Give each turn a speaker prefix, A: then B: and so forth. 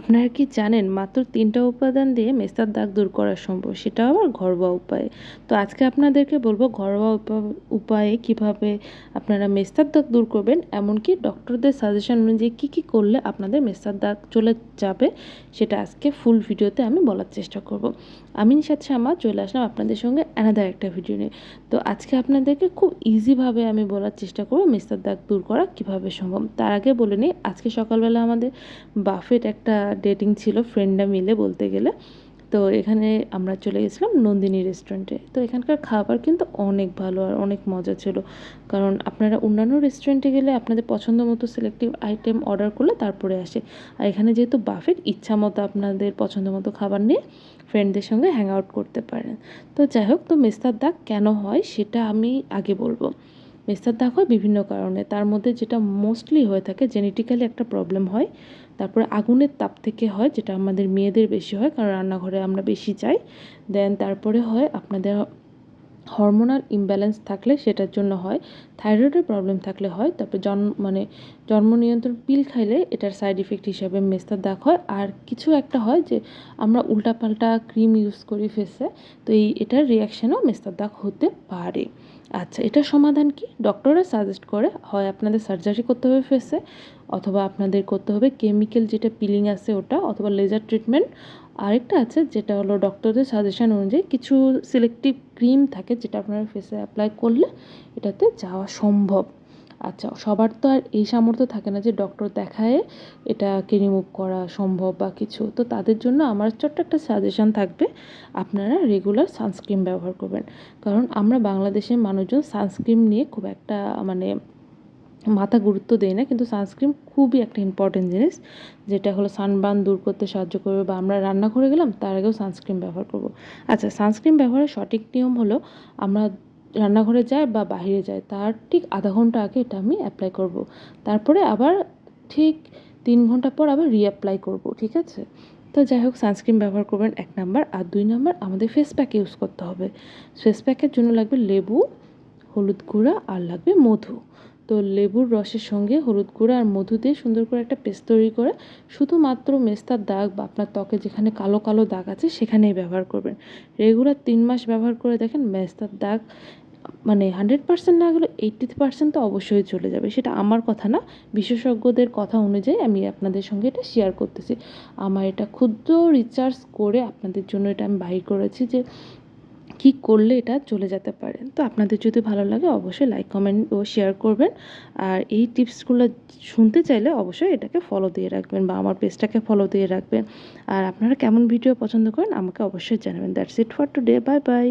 A: আপনারা কি জানেন মাত্র ৩টা উপাদান দিয়ে মেস্তার দাগ দূর করা সম্ভব, সেটাও আবার ঘরোয়া উপায়ে। তো আজকে আপনাদেরকে বলবো ঘরোয়া উপায়ে কিভাবে আপনারা মেস্তার দাগ দূর করবেন, এমনকি ডক্টরদের সাজেশন অনুযায়ী কী কী করলে আপনাদের মেস্তার দাগ চলে যাবে, সেটা আজকে ফুল ভিডিওতে আমি বলার চেষ্টা করব। আমি নিশাত শামা চলে আসলাম আপনাদের সঙ্গে অ্যানাদার একটা ভিডিও নিয়ে। তো আজকে আপনাদেরকে খুব ইজিভাবে আমি বলার চেষ্টা করব মেস্তার দাগ দূর করা কিভাবে সম্ভব। তার আগে বলে নিই, আজকে সকালবেলা আমাদের বাফেট একটা ডেটিং ছিল, ফ্রেন্ডরা মিলে বলতে গেলে। তো এখানে আমরা চলে গেছিলাম নন্দিনী রেস্টুরেন্টে। তো এখানকার খাবার কিন্তু অনেক ভালো আর অনেক মজা ছিল, কারণ আপনারা অন্যান্য রেস্টুরেন্টে গেলে আপনাদের পছন্দ মতো সিলেক্টিভ আইটেম অর্ডার করলে তারপরে আসে, আর এখানে যেহেতু বাফেট, ইচ্ছা মতো আপনাদের পছন্দ মতো খাবার নিয়ে ফ্রেন্ডদের সঙ্গে হ্যাং আউট করতে পারেন। তো যাই হোক, তো মেস্তার দাগ কেন হয় সেটা আমি আগে বলবো। মেস্তার দাগ হয় বিভিন্ন কারণে, তার মধ্যে যেটা মোস্টলি হয়ে থাকে জেনেটিক্যালি একটা প্রবলেম হয়, তারপরে আগুনের তাপ থেকে হয়, যেটা আমাদের মেয়েদের বেশি হয় কারণ রান্নাঘরে আমরা বেশি যাই। দেন তারপরে হয় আপনাদের হরমোনাল ইমব্যালেন্স থাকলে সেটার জন্য হয়, থাইরয়েডের প্রবলেম থাকলে হয়, তারপর জন্ম নিয়ন্ত্রণ পিল খাইলে এটার সাইড ইফেক্ট হিসাবে মেস্তার দাগ হয়। আর কিছু একটা হয় যে আমরা উল্টাপাল্টা ক্রিম ইউজ করি ফেসে, তো এটার রিয়াকশানেও মেস্তার দাগ হতে পারে। আচ্ছা, এটার সমাধান কি? ডক্টররা সাজেস্ট করে হয় আপনাদের সার্জারি করতে হবে ফেসে, অথবা আপনাদের করতে হবে কেমিক্যাল যেটা পিলিং আছে ওটা, অথবা লেজার ট্রিটমেন্ট। আরেকটা আছে যেটা হলো ডক্টরদের সাজেশন অনুযায়ী কিছু সিলেক্টিভ ক্রিম থাকে যেটা আপনারা ফেসে অ্যাপ্লাই করলে এটাতে যাওয়া সম্ভব। আচ্ছা, সবার তো আর এই সামর্থ্য থাকে না যে ডক্টর দেখায় এটাকে রিমুভ করা সম্ভব বা কিছু, তো তাদের জন্য আমার ছোট্ট একটা সাজেশন থাকবে, আপনারা রেগুলার সানস্ক্রিন ব্যবহার করবেন। কারণ আমরা বাংলাদেশের মানুষজন সানস্ক্রিন নিয়ে খুব একটা মাথা গুরুত্ব দেয় না, কিন্তু সানস্ক্রিন খুবই একটা ইম্পর্টেন্ট জিনিস, যেটা হলো সানবার্ন দূর করতে সাহায্য করবে। বা আমরা রান্না করে গেলাম তার আগেও সানস্ক্রিন ব্যবহার করব। আচ্ছা, সানস্ক্রিন ব্যবহারের সঠিক নিয়ম হলো, আমরা রান্নাঘরে যাই বা বাইরে যাই তার ঠিক আধা ঘন্টা আগে এটা আমি অ্যাপ্লাই করব, তারপরে আবার ঠিক 3 ঘন্টা পর আবার রিঅ্যাপ্লাই করব, ঠিক আছে? তো যাই হোক, সানস্ক্রিন ব্যবহার করবেন 1 নাম্বার। আর 2 নাম্বার, আমাদের ফেস প্যাক ইউজ করতে হবে। ফেস প্যাকের জন্য লাগবে লেবু, হলুদ গুঁড়া আর লাগবে মধু। তো লেবুর রসের সঙ্গে হলুদ গুঁড়া আর মধু দিয়ে সুন্দর করে একটা পেস্ট তৈরি করে শুধুমাত্র মেস্তার দাগ বা আপনার ত্বকে যেখানে কালো কালো দাগ আছে সেখানেই ব্যবহার করবেন। রেগুলার 3 মাস ব্যবহার করে দেখেন, মেস্তার দাগ 100% না গেলে 80% তো অবশ্যই চলে যাবে। সেটা আমার কথা না, বিশেষজ্ঞদের কথা অনুযায়ী আমি আপনাদের সঙ্গে এটা শেয়ার করতেছি। আমার এটা ক্ষুদ্র রিসার্চ করে আপনাদের জন্য এটা আমি বাহির করেছি যে কী করলে এটা চলে যেতে পারে। তো আপনাদের যদি ভালো লাগে অবশ্যই লাইক, কমেন্ট ও শেয়ার করবেন। আর এই টিপসগুলো শুনতে চাইলে অবশ্যই এটাকে ফলো দিয়ে রাখবেন বা আমার পেজটাকে ফলো দিয়ে রাখবেন। আর আপনারা কেমন ভিডিও পছন্দ করেন আমাকে অবশ্যই জানাবেন। That's it for today, bye bye.